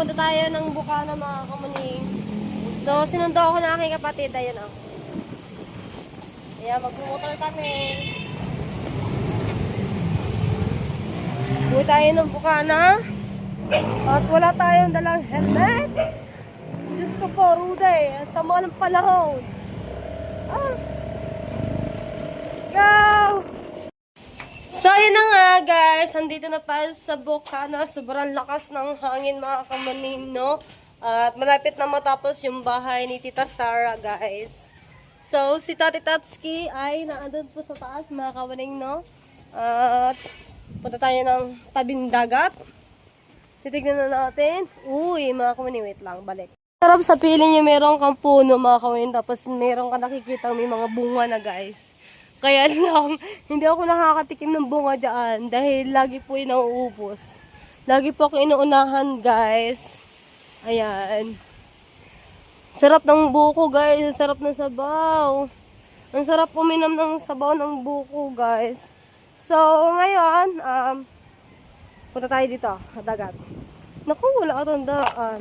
punta tayo ng Bukana mga kamuning. So, sinundo ako ng aking kapatid. Ayan o. Ayan, magmumotor kami. Buwi tayo ng Bukana. At wala tayong dalang helmet. Diyos ko po, Rude. Ang sama ng panahon. Let's go! So, yun na nga guys. Andito na tayo sa Bukana. Sobrang lakas ng hangin mga kamuning, no? At malapit na matapos yung bahay ni Tita Sara, guys. So, si Tati Tatsuki ay naandun po sa taas, mga kamuning, no? At punta tayo ng tabing dagat. Titignan na natin. Uy, mga kamuning, wait lang, balik. Sarap sa piling yung meron kang puno, mga kamuning. Tapos meron ka nakikita may mga bunga na, guys. Kaya lang, hindi ako nakakatikim ng bunga dyan dahil lagi po yung nauubos. Lagi po ako inuunahan, guys. Ayan. Sarap ng buko, guys. Ang sarap ng sabaw. Ang sarap uminom ng sabaw ng buko, guys. So, ngayon, punta tayo dito, dagat. Naku, wala ka tandaan.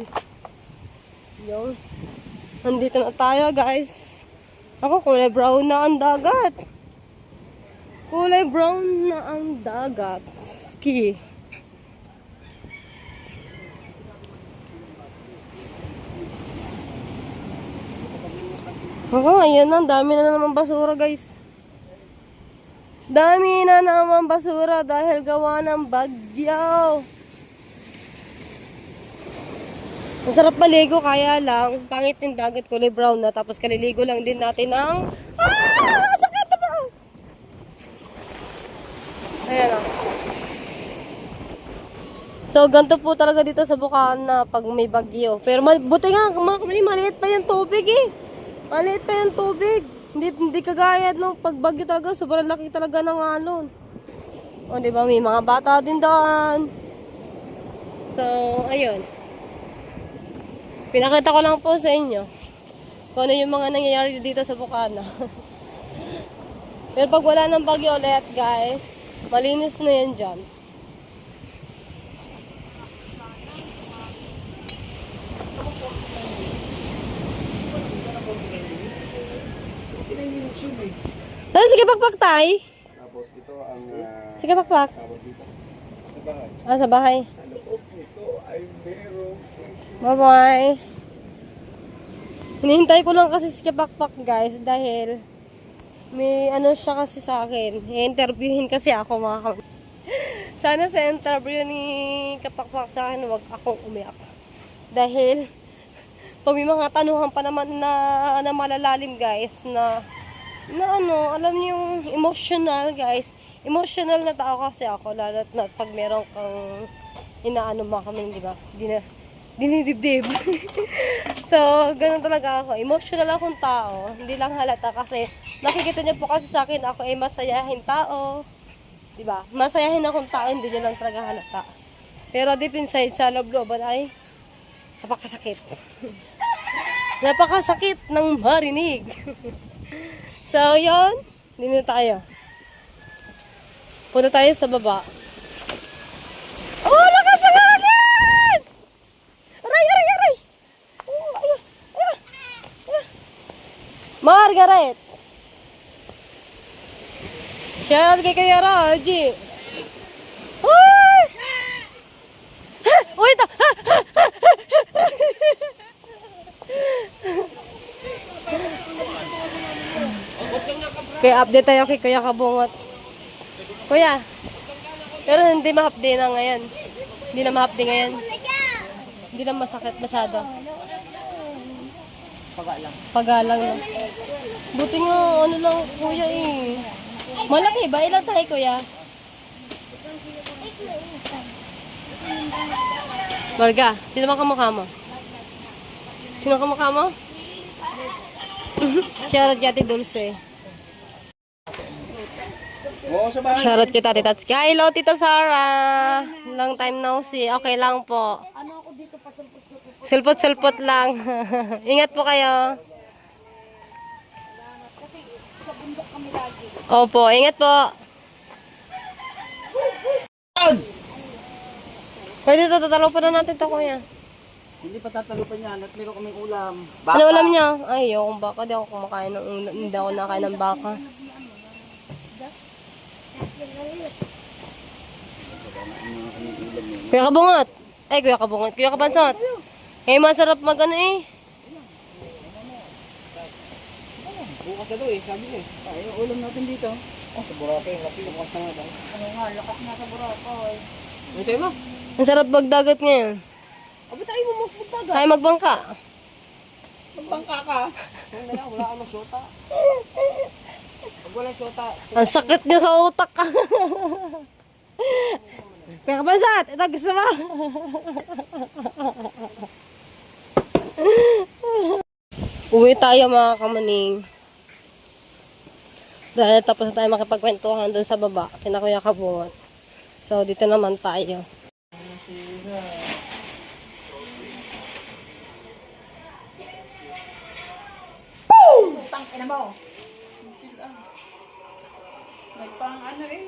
Yung, nandito na tayo, guys. Ako, kulay brown na ang dagat. Kulay brown na ang dagat. Ski. Oh, ayan na. Dami na naman basura, guys. Dami na naman basura dahil gawa ng bagyo. Masarap maligo, kaya lang pangit yung dagat, kulay brown na. Tapos kaliligo lang din natin ng... Sakit na ba? Ayan o. So, ganito po talaga dito sa Bukana pag may bagyo. Pero buti nga, maliit pa yung tubig eh. Maliit pa yung tubig. Hindi kagaya nung pag bagyo talaga, sobrang laki talaga ng alon. O, diba? May mga bata din doon. So, ayun. Pinakita ko lang po sa inyo kung ano yung mga nangyayari dito sa Bukana. Pero pag wala ng bagyo ulit, guys, malinis na yan dyan. Sige, pakpak tay. Tapos ito ang Sige, pakpak. sa bahay. Sa bahay. Ano po ito ay merong Bye-bye. Hinihintay ko lang kasi si Kapakpak, guys, dahil may ano siya kasi sa akin. I-interviewin kasi ako, mga kapatid. Sana sa interview ni Kapakpak sa akin, wag akong umiyak. Dahil pag may mga tanuhan pa naman na malalalim, guys, na ano, alam niyo yung emotional, guys. Emotional na tao kasi ako, lalo na pag meron kang inaano mga kami, di ba? Dinidibdib. So, ganun talaga ako. Emotional akong tao. Hindi lang halata kasi nakikita niyo po kasi sa akin ako ay masayahin tao. Diba? Masayahin akong tao, hindi niyo lang talaga halata. Pero deep inside, sa loob-looban ay napakasakit. Napakasakit ng marinig. So, yun. Dito tayo. Punta tayo sa baba. Oh, lakas ang hangin! Aray, aray, aray! Oh, ay, ay, ay. Margaret! Shout kay Kuya Raji! Ay! Uy, ito! Kaya update tayo kay Kuya Kabungot. Kuya, pero hindi ma-update na ngayon. Hindi na ma-update ngayon. Hindi na masakit masyado. Pagalang lang. Buti nga, ano lang, kuya eh. Malaki ba? Ilan tayo, kuya? Marga, sino bang kamukha mo? Sino kamukha mo? Shoutout kay Ate Dulce. Shoutout kay Ate Tatsuki. Hello, Tita Sara. Long time no see. Okay lang po. Sulpot-sulpot lang. Ingat po kayo. Opo, ingat po. Pwede ito, tatalo pa na natin ito, kuya. Hindi pa tatalupan yan at meron kaming ulam. Ano ulam niya? Ay, yung baka. Di ako kumakain ng ulam. Hindi ako nakain ng baka. Kuya Kabungot. Ay, Kuya Kabungot. Kuya Kabansot. Eh, masarap mag ano eh. Bukas na to eh, sabi ko eh. Ay, yung ulam natin dito. Oh, sa Boracay, laki bukas na nga daw. Ano nga, lakas nga sa Boracay. Ano sa'yo mo? Ang sarap magdagat ngayon. Abi tayo mo magpuntaga. Ay, magbangka. Magbangka ka. Wala na, wala ka masyota. Pag wala syota, Ang sakit niya sa utak. Kuya Kabansot, ito gusto mo? Uwi tayo mga kamaning. Dahil tapos na tayo makipagkwentuhan doon sa baba, kina Kuya Kabungot. So, dito naman tayo. Pang ina mo. May pang ano eh.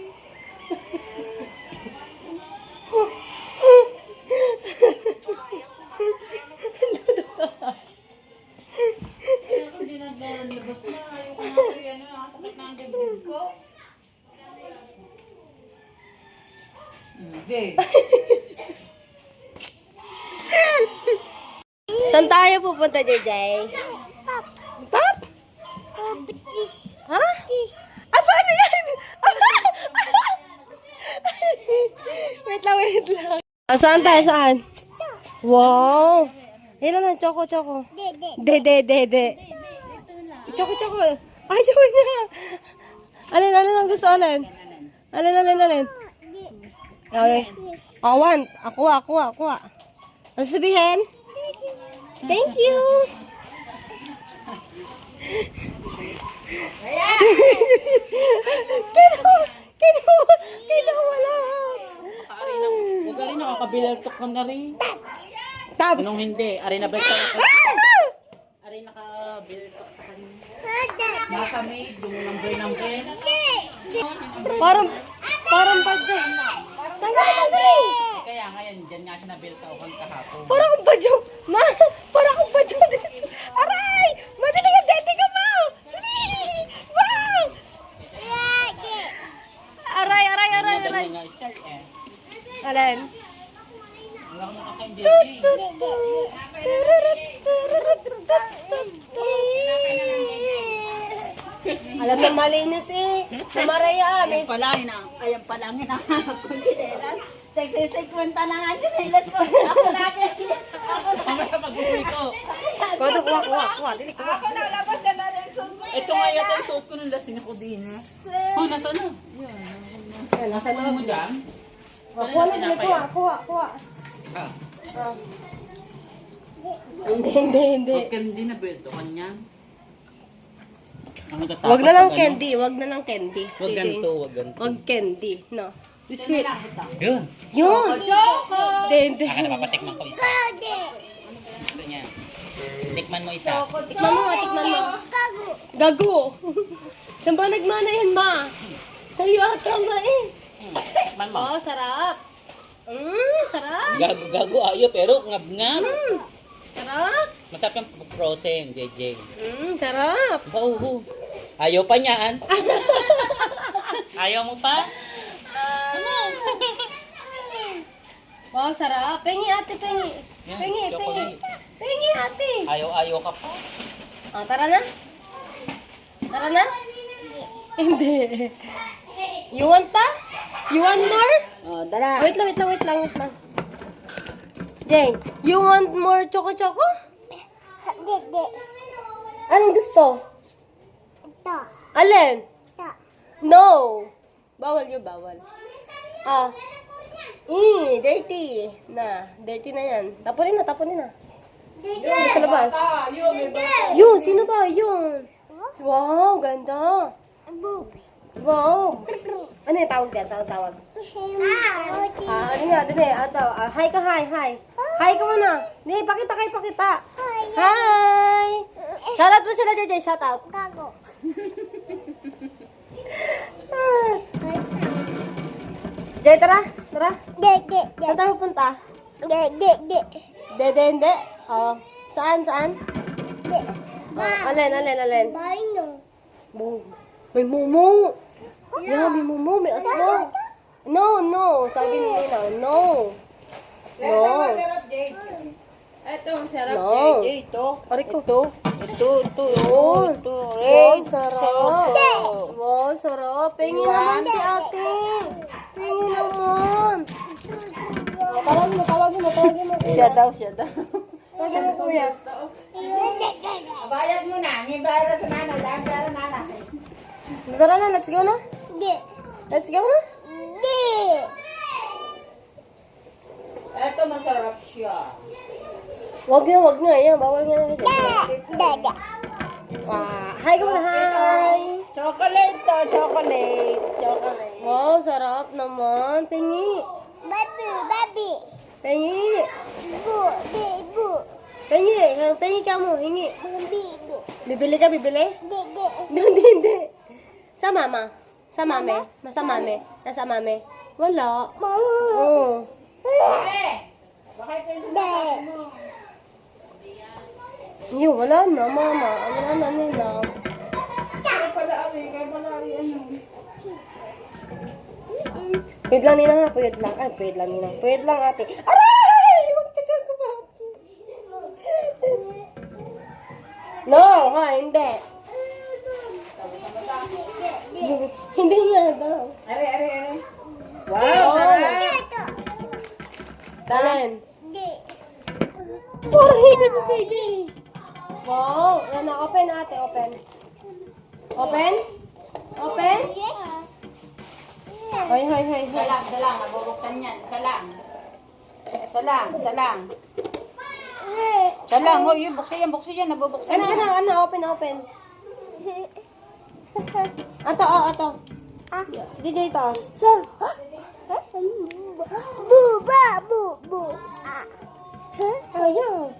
Kaya ko dinadalabas na. Ayoko na ko yan. Nakasakit na ang dibdib ko. hindi. Saan tayo pupunta, JJ? Pop? Ha? Ah, paano yan? Wait lang, wait lang. Ah, saan tayo? Saan? Wow! Ilan lang, choco. De. Choco. Ay, choco niya. Alin ang gusto, alin? Alin. Okay. Oh, one. Ako. Ano sabihin? Thank you. Kinawala. Huwag ka rin nakakabilaltok ka na rin. Tabs. Anong hindi? Ari na basta Ari nakabilaltok ka rin. Nasa maid, number. Parang badyo. Tanggalin. Kaya ngayon, dyan nga siya nabiltauhan kahapon. Parang akong badyo. Ma, parang akong badyo. Aray! Madali ka, dede ka ma. Dali. Wow! Aray. Dyan nga start eh. Alin? Wala ko nakakain Alam mo malinis eh. Sa Maria, miss. Ayan pala ang hinahanap kong kinelas. Nagsisikwenta na nga kinelas ko. Ako natin. Mamaya pag-uwi ko. Kuha. Dili, kuha. Ako nalabas ka na rin. Ito nga yata yung suot ko nung lasing ako din. Oh, nasa na? Yan, nasa Ano mo loob. dyan? Kuha na, dili, kuha. Ah, Hindi. pag hindi nabilto kanya. Ang natatakot Wag na lang pag ano, candy, wag na lang candy. Wag ganito, wag ganito. Wag candy, no. Biscuit. Yun. Yun. Hindi. Baka napapatikman ko isa. Gusto niya. Tikman mo isa. Tikman mo. Gago. Saan ba nagmana yan, ma? Sa'yo ata, ma eh. Tikman mo. Oh, sarap. Sarap. Gago ayo pero ngab-ngab. Sarap. Masarap yung frozen, JJ. Sarap. Oo. Ayaw pa niyan. Ayaw mo pa? Wow, sarap. Pengi, ate, pengi. Yan, Pengi. chocolate. Pengi, ate. Ayaw ka pa. Oh, tara na. Hindi. You want pa? You want more? Oh, dala. Wait lang. Jane, you want more choco-choco? Anong gusto? Alin? No. Bawal. Ah. Dirty. Dirty na yan. Tapunin na. Yun, sa labas. Yun, sino ba? Yun. Wow, ganda. Wow. Ano yung tawag dyan? Tawag. Ano nga? Hi ka, hi. Hi ka muna. Hindi, pakita. Hi. Shoutout mo sila, JJ. Shoutout. Jay, tara. Saan tayo pupunta? Dede, hindi. Oh. Saan? Oh, alin? Mo. May mumu. Yeah, may mumu. May aswang. No. Sabi ni Nina, no. No. Sarap, Jay. Ito, ang sarap, No. Jay. Ito. Ariko. Ito. Yun. Ray. Wow, sarap. Wow, sarap. Pengi naman si ate. Pengi naman. Tawagin mo. Siya daw. Tawagin mo, kuya. Bayad mo na. May bayad sa nana. Dahil pera nana. Tara na, let's go na. Let's go na. Ito, masarap siya. Wag na. Yan, bawal nga na. Hi ka muna, hi. Chocolate to. Chocolate. Wow, sarap naman. Pengi. Pengi ka mo, hingi. Bibili ka? Hindi. Sa mama. Sa mame. Nasa mame. Wala. Oo. Bakit kayo mo? Iyo, wala na, mama. Wala na nila. Kaya pala ano. Pwede lang nila na, pwede lang. Ay, pwede lang nila. Pwede lang ate. Aray! Magkachan ko ba? No, ha, hindi. Hindi nga daw. Are. Wow, Oh, sarap. Talent. Puro hindi ko kay Jay. Wow, yan na, open ate, open. Open? Hoy. Salang. Nabubuksan yan. Salang. Hoy, buksan yan. Nabubuksan yan. Ano, open. Ato. DJ to. Ayaw.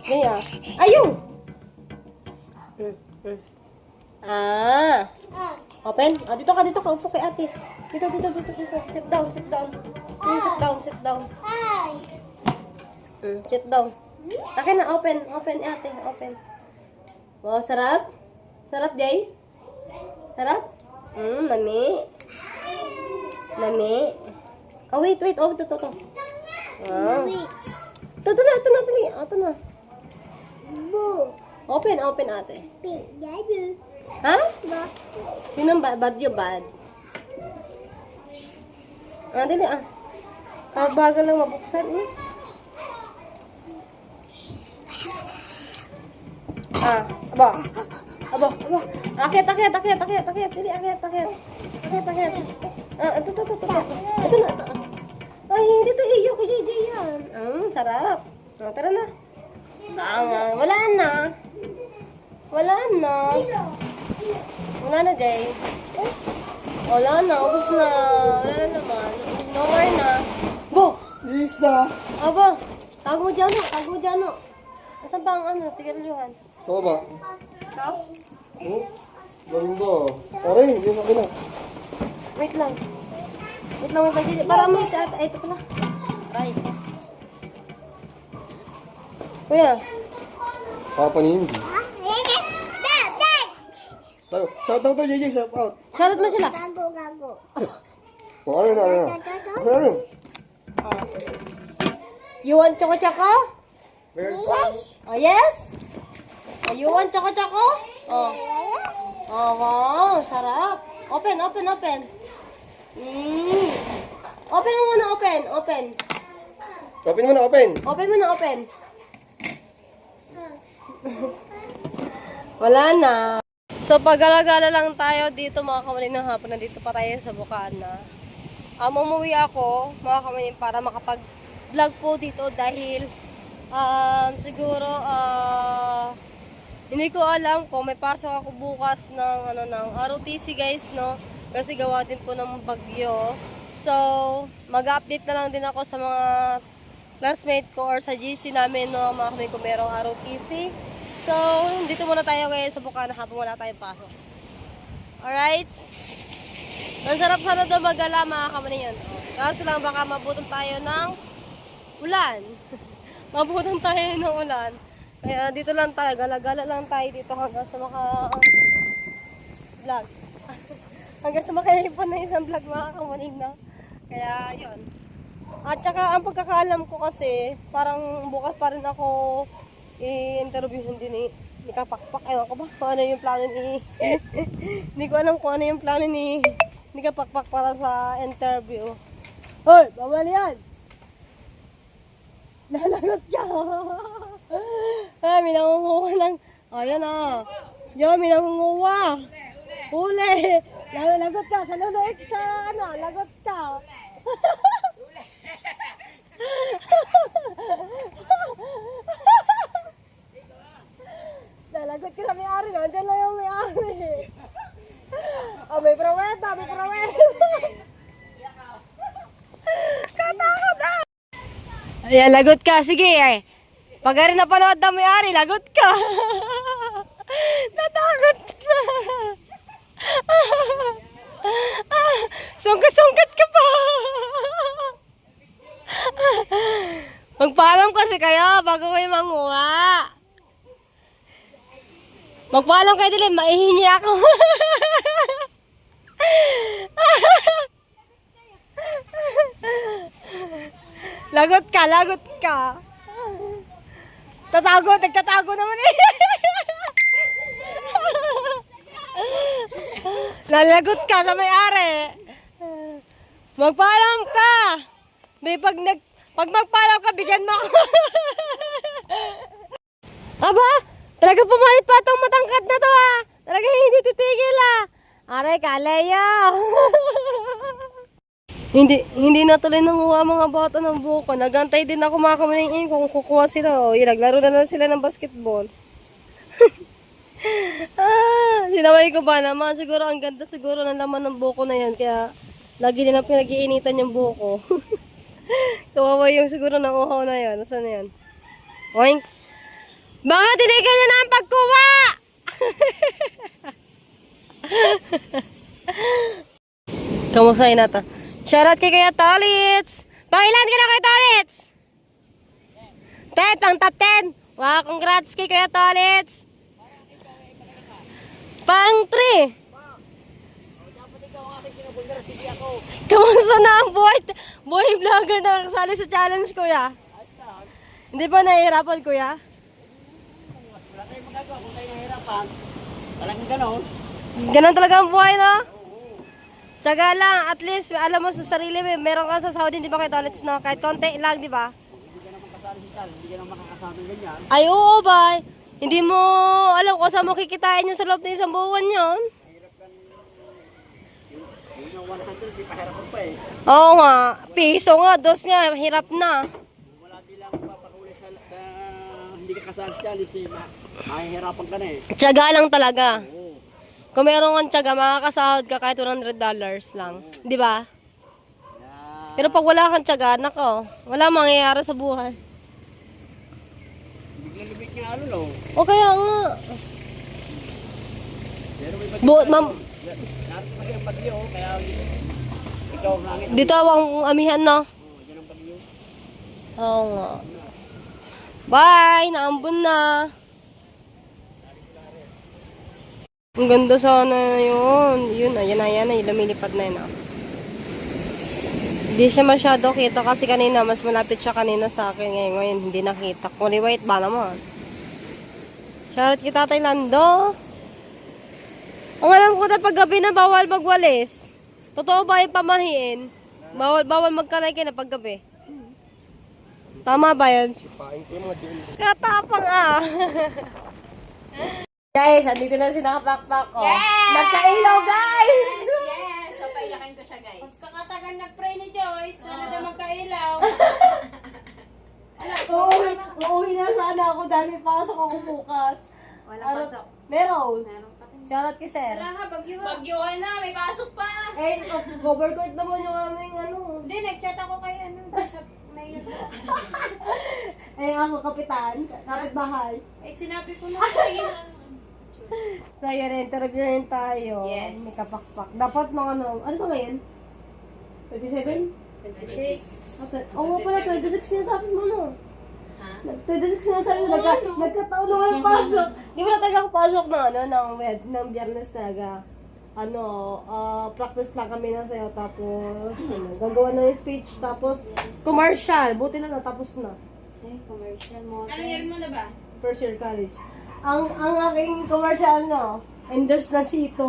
Ganyan. Ayaw. Open. Dito ka. Upo kay ate. Dito. Sit down. Please, sit down. Sit down. Akin na, open ate, open. Wow, sarap. Sarap, Jay? Sarap? Lami. Oh, wait. Oh, ito. Wow. Ito na. Open ate. Ha? Sinong bad yung bad? Dali. Kabagal lang mabuksan eh. Aba. Akit. Dili, akit. Ito na. Ay, hindi to iyo kay JJ yan. Sarap. Tara na. Wala na, Jay. Wala na, ubos na. Wala na naman. No more na. Bo! Isa! Aba, tawag mo dyan. Asan pa ang sigarilyohan? Sa baba. Ikaw? Oh, ganda. Pare, hindi na kina. Wait lang. Para mo sa ate. Ay, ito pala. Bye. Kuya. Papa ni hindi. Shout out to JJ, shout out. Shoutout mo sila. Oh, ano. You want choco-choco? Yes. Oh, yes? Oh, you want choco-choco? Oh. Oh, wow. Sarap. Open. Open mo muna, open. Open mo na, open. Wala na. So, pag-alagala lang tayo dito, mga kamalin ng hapon. Nandito pa tayo sa Bukana. Umuwi ako, mga kamalin, para makapag-vlog po dito dahil siguro hindi ko alam kung may pasok ako bukas ng ROTC, guys, no? Kasi gawa din po ng bagyo. So, mag-update na lang din ako sa mga classmate ko or sa GC namin, no, mga kami kung merong ROTC. So, dito muna tayo guys sa Bukana habang wala tayong pasok. Alright? Ang sarap sana daw magala mga kamanin yan. Kaso lang baka mabutan tayo ng ulan. Mabutan tayo ng ulan. Kaya dito lang tayo, gala-gala lang tayo dito hanggang sa vlog. Hanggang sa makaipon na isang vlog mga kamanin na. Kaya yun. At saka ang pagkakaalam ko kasi, parang bukas pa rin ako i-interviewin din ni Kapakpak. Ewan ko ba kung ano yung plano ni... Hindi ko alam kung ano yung plano ni Kapakpak para sa interview. Hoy! Bawal yan! Lalagot ka! Ay, may nangunguha lang. Ayan ah. Yan, may nangunguha. Huli! Lagot ka! Sa luluit sa ano, lagot ka! Lalagot ka sa may-ari. Nandiyan lang yung may-ari. Oh, may pruweba, may pruweba. Katakot ah! Ayan, lagot ka. Sige eh. Pag rin napanood na may-ari, lagot ka. Natakot na. Sungkat-sungkat ka pa. Magpaalam kasi kayo bago kayo manguha. Magpaalam kayo din, maihingi ako. Lagot ka, lagot ka. Nagtatago naman eh. Lalagot ka sa may-ari. Magpaalam ka. May pag magpaalam ka, bigyan mo ako. Aba, talaga pumalit pa itong matangkad na to ah. Talaga hindi titigil ah. Aray, kalayo. Hindi natuloy nanguha mga bata ng buko. Nagantay din ako mga kamaning kung kukuha sila. O, naglaro na lang sila ng basketball. Sinaway ko ba naman? Siguro ang ganda siguro ng laman ng buko na yan. Kaya lagi nilang pinag-iinitan yung buko. Kawawa yung siguro ng uhaw na yan. Nasaan na yan? Oink! Baka tinigil nyo na ang pagkuha! Kamusta yun natin? Shoutout kay Kuya Tolits! Pangilan ka na kay Tolits! 10, pang top 10! Wow, congrats kay Kuya Tolits! Pang 3! Kamusta na ang buhay vlogger na kasali sa challenge, Kuya? Hindi ba nahihirapan, Kuya? Wala tayong magagawa kung tayo nahihirapan. Walang ganon. Ganon talaga ang buhay, no? Tsaga lang, at least alam mo sa sarili, meron ka sa Saudi, di ba kay Tolits, no? Kahit konti lang, di ba? Hindi ka naman kasali si Tal, hindi ka naman makakasama ng ganyan. Ay, oo ba? Hindi mo alam kung saan mo kikitain yun sa loob ng isang buwan yun. Yung 100, di pahirapan pa eh. Oo nga, piso nga, dos nga, hirap na. Wala di lang papakuli sa hindi ka kasali si Tal, mahihirapan ka na eh. Tsaga lang talaga. Oo. Kung meron kang tsaga, makakasahod ka kahit $100 lang. Di ba? Pero pag wala kang tsaga, nako, wala mangyayari sa buhay. Bigla-libig nga ano no. O kaya nga. Pero may Ma'am, narin pa yung bagyo, kaya ikaw ang hangin. dito ang amihan, no? Oo, yan ang bagyo. Oo nga. Bye! Naambon na. Ang ganda sana yun. Yun, ayan na, lumilipad na yun. Ah. Hindi siya masyado kita kasi kanina, mas malapit siya kanina sa akin. Ngayon, hindi nakita. Kulay white ba naman? Shoutout kita, Tatay Lando. Ang alam ko na paggabi na bawal magwalis. Totoo ba yung pamahiin? Bawal magkalay na paggabi. Tama ba yun? Sipain ko yung mga dun. Katapang ah. Guys, andito na si Nakapakpak ko. Yes! Nagkailaw, guys! Yes! So, paiyakin ko siya, guys. Kakatagal nag-pray ni Joyce. Sana daw magkailaw. Uuwi na sana ako dahil pasok ako bukas. Wala pasok. Meron. Meron pa rin. Shoutout kay Sir. Bagyo ka na, may pasok pa. Eh, overcoat naman yung aming ano. Hindi, nag-chat ako kay ano, sa mail. Eh, ako kapitan, kapitbahay. Eh, sinabi ko na, sige na. So, yan, interviewin tayo. Yes. May kapakpak. Dapat mga ano ba ngayon? 27? 26. Oo nga pala, 26 sinasabi mo, no? Ha? 26 sinasabi mo, nagkataon na walang pasok. Di ba na talaga ako pasok ng biyernes talaga. Practice lang kami na sa'yo, tapos, gagawa na yung speech, tapos, commercial. Buti na natapos na. Sige, commercial mo. Anong year mo na ba? First year college. Ang aking commercial, endorse na sito.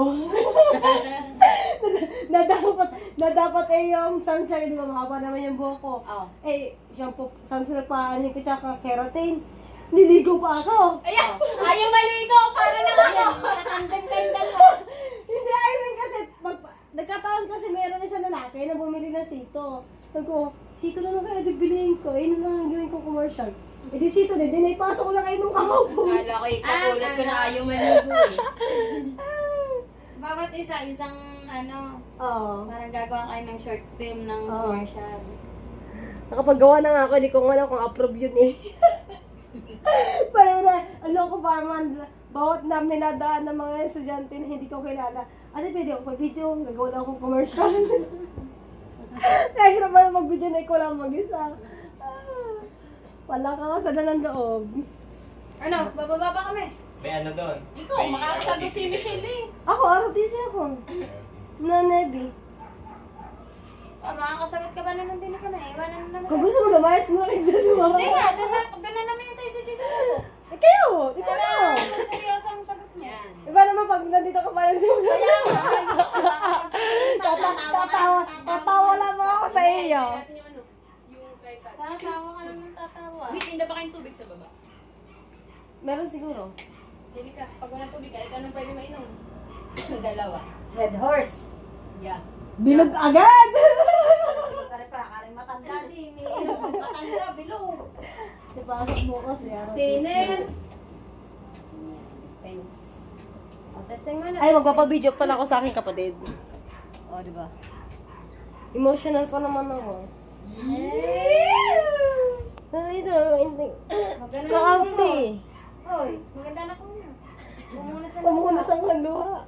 na dapat yung sunset, di ba, mahaba naman yung buhok ko. Oo. Shampoo, sunset pa, ko tsaka keratin. Liligo pa ako. Ayan! Ayaw maligo! Para na ako! Katandang kayong dalawa. Hindi, I mean kasi, nagkataon kasi meron isang lalaki na bumili ng sito. Sabi ko, sito na lang kaya, di bilihin ko. Yun na lang gawin ko commercial. Eh di sito din, naipasok ko lang kayo nung kahapon. Kala ko katulad ko na ayaw maligo eh. Bawat isa, isang Oo. parang gagawa kayo ng short film ng Oo. commercial. Nakapagawa na nga ako, hindi ko nga alam kung approve yun eh. Parang para man, bawat na minadaan ng mga estudyante na hindi ko kilala. Pwede ako mag-video, gagawa lang akong commercial. Kahit naman mag-video na ikaw lang mag-isa. Walang kakasada ng loob. Ano? Bababa pa kami? May ano doon? Ikaw, makakasagot si Michelle eh. Ako, ROTC ako. Na Navy. Makakasagot ka ba naman din kami? Iwanan na naman. Kung gusto mo lumayas mo rin dalawa. Hindi nga, doon na naman yung tayo sa Jason ko. Kayo! Ikaw na! Seryoso ang sagot niya. Iba naman pag nandito ka pa rin tatawa lang ako sa iyo. Tatawa ka lang ng tatawa. Wait, hindi ba kayong tubig sa baba? Meron siguro. Pili ka. Pag walang tubig, kahit anong pwede mainom. Dalawa. Red horse. Yeah. Bilog agad! Kare para karing matanda din. Matanda, bilog. Ipasok mo ko siya. Tiner. Thanks. Testing mo na. Ay, magpapabideo pala ako sa aking kapatid. O, di ba? Emotional pa naman ako. Ito, hindi. Maganda Kakampi. Hoy, maganda na ko na. Pamunas ang luha.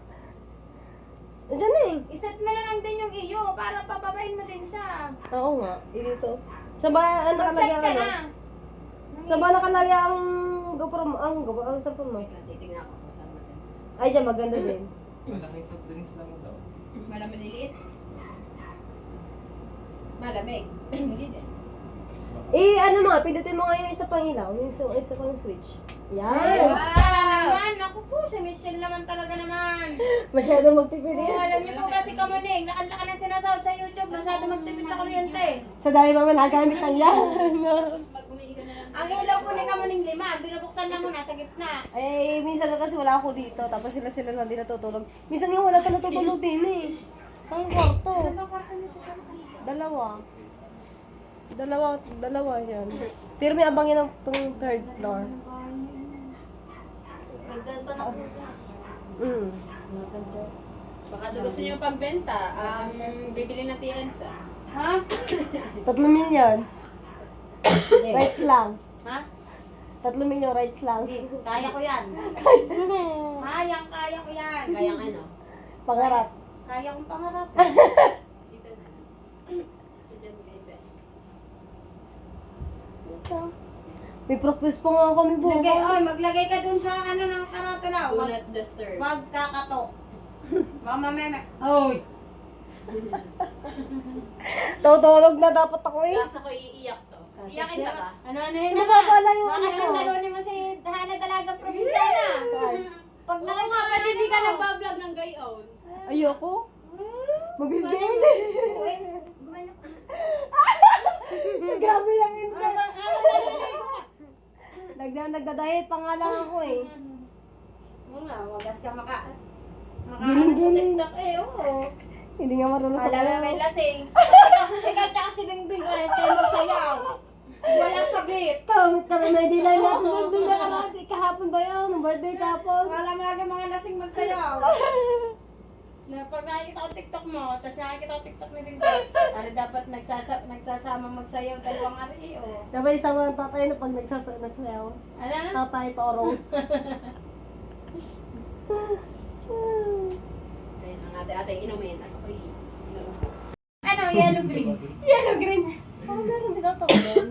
Diyan na eh. Iset mo na lang din yung iyo para pababain mo din siya. Oo nga, dito. Sa ba, Mag-set nakalagay ka ano? na. Sa ba nakalagay ang GoPro mo? Ang cellphone mo? Wait lang, titignan ako kung saan maganda. Ay, dyan, maganda din. Malaking soft drinks lang daw. Maliliit. Malamig. Hindi din. Pindutin mo nga yung isa pang ilaw, yung isa pang switch. Yan! Naman, ako po, si Michelle naman talaga naman. Masyado magtipid Oh, yan. alam niyo po kasi kamuning, lakan-lakan ang sinasahod sa YouTube, masyado magtipid sa kuryente. Sa dami pa malagamit lang yan. Pag umiiga ka na lang. Ang ilaw po ni kamuning 5, binubuksan lang muna sa gitna. Eh, minsan kasi wala ako dito, tapos sila lang din natutulog. Minsan nga wala ka natutulog din eh. Ang kwarto. Dalawa yan. Pero may abangin ng third floor. Magdaan pa na ako. Baka sa gusto niyo pagbenta, bibili na Tia Elsa. Ha? 3 million. Rights lang. Ha? 3 million rights lang. Kaya ko yan. Kaya ko yan. Kayang ano? Pangarap. Kaya kong pangarap. Dito na. Sa dyan may best. May practice pa nga kami bukas. Maglagay ka dun sa ng karatula. Do not disturb. Wag kakatok. Mama meme. Oy. Tutulog na dapat ako eh. Lasa ko iiyak to. Iyakin ka ba? Ano yun? Nababala yung Bakit ano. ang talunin mo si Hana Dalaga Provinciana? Pag nakita Hindi ka nagbablog ng gayon. Ayoko. Mabibili. Grabe lang yun. Nagdadayet pa nga lang ako eh. Oo nga, wagas ka Giling-giling. TikTok eh, oo. Hindi nga marunong sa Alam mo may lasing. Ikaw tsaka si Bingbing pares kayo magsayaw. Walang sabit. Kamit kami, may dilay na ako. Magbili ka natin. Kahapon ba yun? Birthday kahapon. Wala mo lagi mga lasing magsayaw. Na pag nakikita ko TikTok mo, tapos nakikita ko TikTok ni Bingbing, ano dapat nagsasama magsayaw dalawang ari, oh. Diba isama ng tatay na pag nagsasayaw? Ano na? Tatay pa orong. Ayun ang ate inumin. At ako'y inumin. Ano, yellow green? Yellow green. Parang meron din ata doon.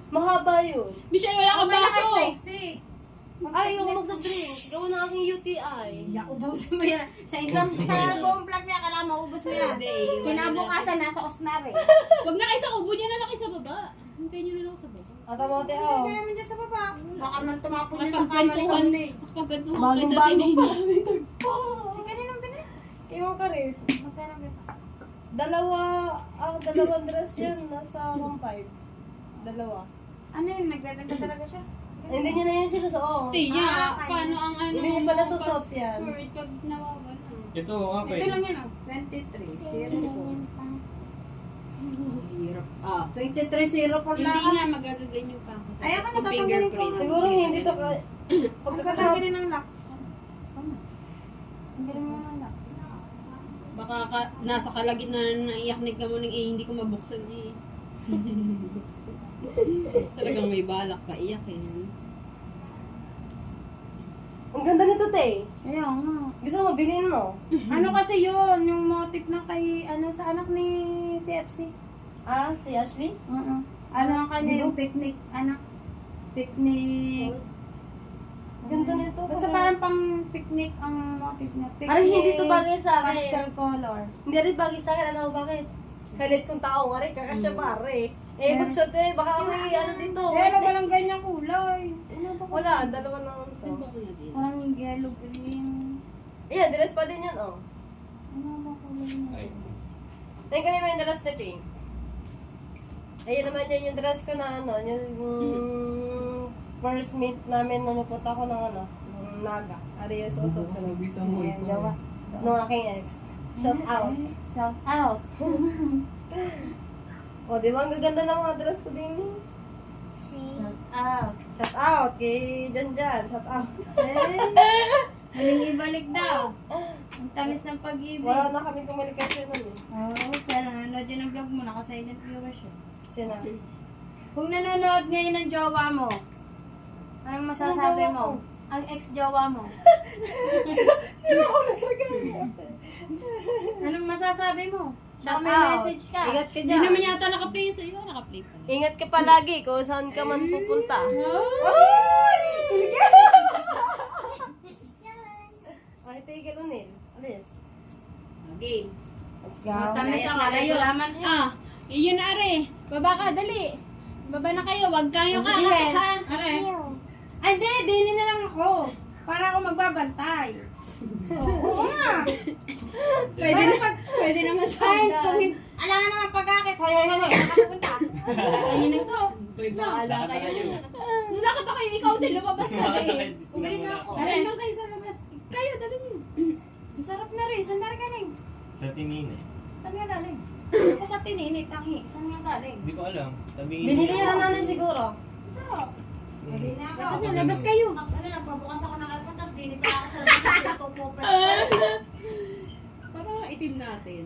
Mahaba yun. Michelle, wala kang baso! Ay, yung mag-soft drink. Gawin ng aking UTI. Ubusin mo yan. Sa buong vlog niya, kailangan maubos mo yan. Hindi, Kinabukasan, nasa osnar eh. Huwag na kayo sa ubo niya na lang kayo sa baba. Hintayin niyo na lang ako sa baba. Atamote, Hindi oh. namin dyan sa baba. Baka man tumapon niya sa kama ni Conley. Makapagkantuhan kayo sa tinay. Si kaninang binili? Kay Mong Karis. Magkano ba? Dalawang dress yan. Nasa 1.5. Dalawa. Ano yun? Nagdadagdag talaga siya? Hindi niya na yun sinusuot. Tiya, paano ang ano? Hindi niya pala susuot yan. Password pag nawawala. Ito, okay. Ito lang yan oh. 23. 2304 Hindi lang. nga magagaganyo pa ako. Ay, ako Yung natatanggalin ko. fingerprint. Siguro hindi to ka... Pagkakagin ng lock. Hindi naman ng lock. Baka nasa kalagitnaan na iyak-nig ka mo ng hindi ko mabuksan eh. Talagang may balak pa iyak eh. Ang ganda nito, te. Ayaw nga. Gusto mo, bilhin mo. Ano kasi yun? Yung motif na kay, ano, sa anak ni TFC. Ah, si Ashley? Ano ang kanya yung picnic, anak? Picnic. Ganda nito. Basta parang pang picnic ang motif niya. Picnic. Aray, hindi to bagay sa akin. Pastel color. Hindi rin bagay sa akin. Alam mo bakit? Salit kong tao nga rin. Kakasya pare. Eh, magsot eh. Baka may ano dito. Eh, ano ba lang ganyang kulay? Ano ba? Wala, dalawa lang Ano to. ba ko na din? Parang yellow green. Ayan, dress pa din yan, oh. Ano ba kulay niya? Ay. Tingnan kanina yung dress na pink. Ayan naman yun yung dress ko na ano, yung first meet namin nung napunta ako ng ano, ng Naga. Ari yung suot-suot ko. Ayan, jawa. Nung aking ex. Shout out. Shout out. O, di ba? Ang gaganda ng mga dress ko din. Shout out. Shout out kay Janjan. Shout out. Muling ibalik daw. Ang tamis ng pag-ibig. Wala na kami komunikasyon nun eh. Oo, pero nanonood yun ang vlog mo, naka-silent viewer siya. Sina? Kung nanonood ngayon ng jowa mo, anong masasabi Sino jowa mo? Ang ex-jowa mo. Sino ako nagkagaya? Anong masasabi mo? Baka Shout may out. message ka. Ingat ka Hindi dyan. naman yata naka-play sa'yo. Naka-play pa. Ingat ka palagi kung saan ka man pupunta. Ay, tigil unil. Alis. Game. Let's go. Tamis ang Tayo. alaman niya. Ah, iyon na are. Baba ka, dali. Baba na kayo. Wag kayo ka. Sige. Ha? Are. Ay, hindi. Dinin na lang ako. Para ako magbabantay. Oo nga. Pwede naman sa Ay, kung hindi. Alangan naman pag-akit. Hoy, nakapunta. Ganyan lang to. Boy, baala kayo. Nung nakita kayo, ikaw din. Lumabas ka eh. Umay na ako. Aray lang kayo sa labas. Kayo, dali niyo. Ang sarap na rin. Saan ba rin galing? Sa tinine. Saan nga galing? Ako sa tininit, tangi. Saan nga galing? Hindi ko alam. Sabihin Binili na lang natin siguro. Ang sarap. Hindi na ako. Dapat na, labas kayo. Ano lang, pabukas ako ng aircon, tapos dinit na ako sa labas ng tutupas. Para itim natin.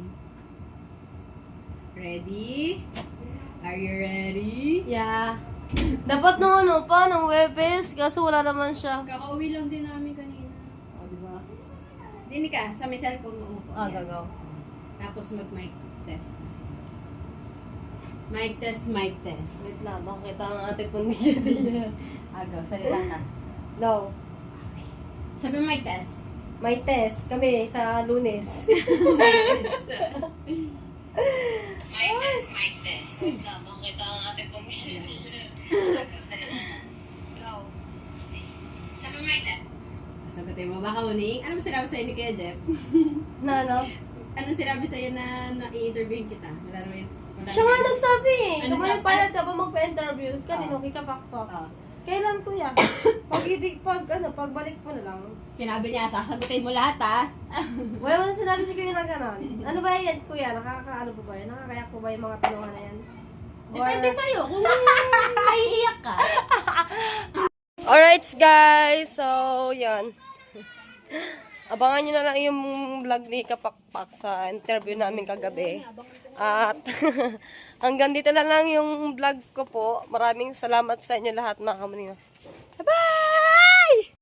Ready? Are you ready? Yeah. Dapat nung ano pa, nung Webes, kaso wala naman siya. Kakauwi lang din namin kanina. O, diba? Dini ka, sa may cellphone mo upo. Ah, Yan. gagaw. Tapos mag-mic test. Mic test, mic test. Wait lang, makakita ang ate pundiya din. Agaw, salita ka. No. Sabi mo mic test. May test kami sa Lunes. Mic test. Mic test, mic test. Makakita ang ate pundiya Sabi mo mic test. Sagutin mo, baka muning. Ano ba sinabi sa'yo ni Kuya Jeff? Na ano? Anong sinabi sa'yo na i-interview kita? Wala naman. Siya nga nagsabi eh. Ano Kung sabi? payag ka ba magpa-interview, kanino kikapakpak. Oh. Kailan kuya? Pagbalik po na lang. Sinabi niya, sasagutin mo lahat ha. Wala mo sinabi si kuya na gano'n. Ano ba yan kuya? Nakakaano po ba yan? Nakakayak po ba yung mga tanungan na yan? Depende sa'yo kung naiiyak ka. Alright guys, so yan. Abangan nyo na lang yung vlog ni Kapakpak sa interview namin kagabi. At hanggang dito na lang yung vlog ko po. Maraming salamat sa inyo lahat mga kamunino.